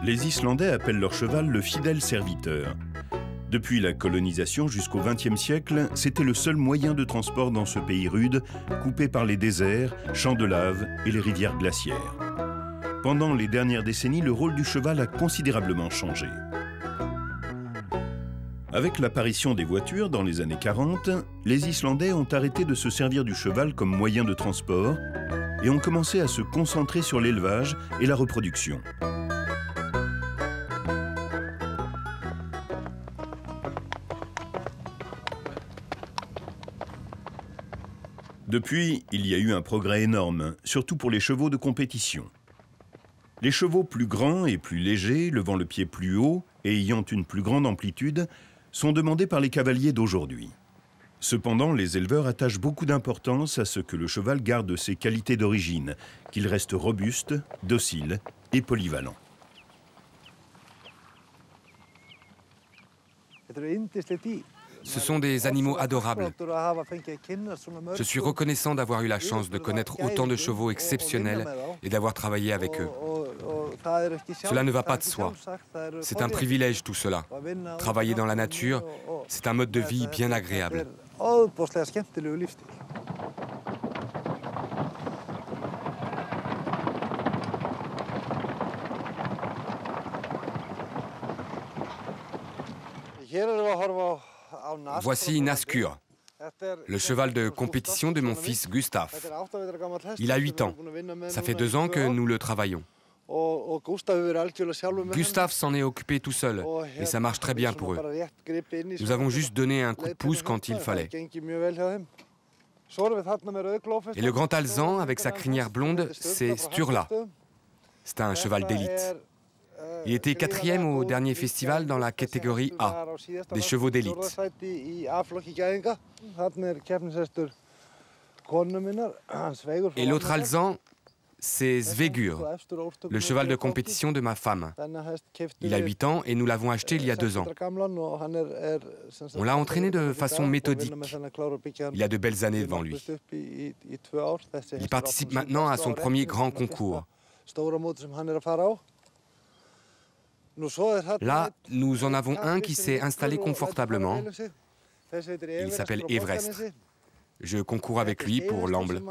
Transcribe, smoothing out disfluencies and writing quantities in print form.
Les Islandais appellent leur cheval le fidèle serviteur. Depuis la colonisation jusqu'au XXe siècle, c'était le seul moyen de transport dans ce pays rude, coupé par les déserts, champs de lave et les rivières glaciaires. Pendant les dernières décennies, le rôle du cheval a considérablement changé. Avec l'apparition des voitures dans les années 40, les Islandais ont arrêté de se servir du cheval comme moyen de transport et ont commencé à se concentrer sur l'élevage et la reproduction. Depuis, il y a eu un progrès énorme, surtout pour les chevaux de compétition. Les chevaux plus grands et plus légers, levant le pied plus haut et ayant une plus grande amplitude, sont demandés par les cavaliers d'aujourd'hui. Cependant, les éleveurs attachent beaucoup d'importance à ce que le cheval garde ses qualités d'origine, qu'il reste robuste, docile et polyvalent. Ce sont des animaux adorables. Je suis reconnaissant d'avoir eu la chance de connaître autant de chevaux exceptionnels et d'avoir travaillé avec eux. Cela ne va pas de soi. C'est un privilège tout cela. Travailler dans la nature, c'est un mode de vie bien agréable. Voici Naskur, le cheval de compétition de mon fils Gustaf. Il a 8 ans. Ça fait 2 ans que nous le travaillons. Gustaf s'en est occupé tout seul et ça marche très bien pour eux. Nous avons juste donné un coup de pouce quand il fallait. Et le grand alezan avec sa crinière blonde, c'est Sturla. C'est un cheval d'élite. Il était 4e au dernier festival dans la catégorie A, des chevaux d'élite. Et l'autre alezan, c'est Svegur, le cheval de compétition de ma femme. Il a 8 ans et nous l'avons acheté il y a 2 ans. On l'a entraîné de façon méthodique. Il a de belles années devant lui. Il participe maintenant à son premier grand concours. Là, nous en avons un qui s'est installé confortablement. Il s'appelle Everest. Je concours avec lui pour l'amble.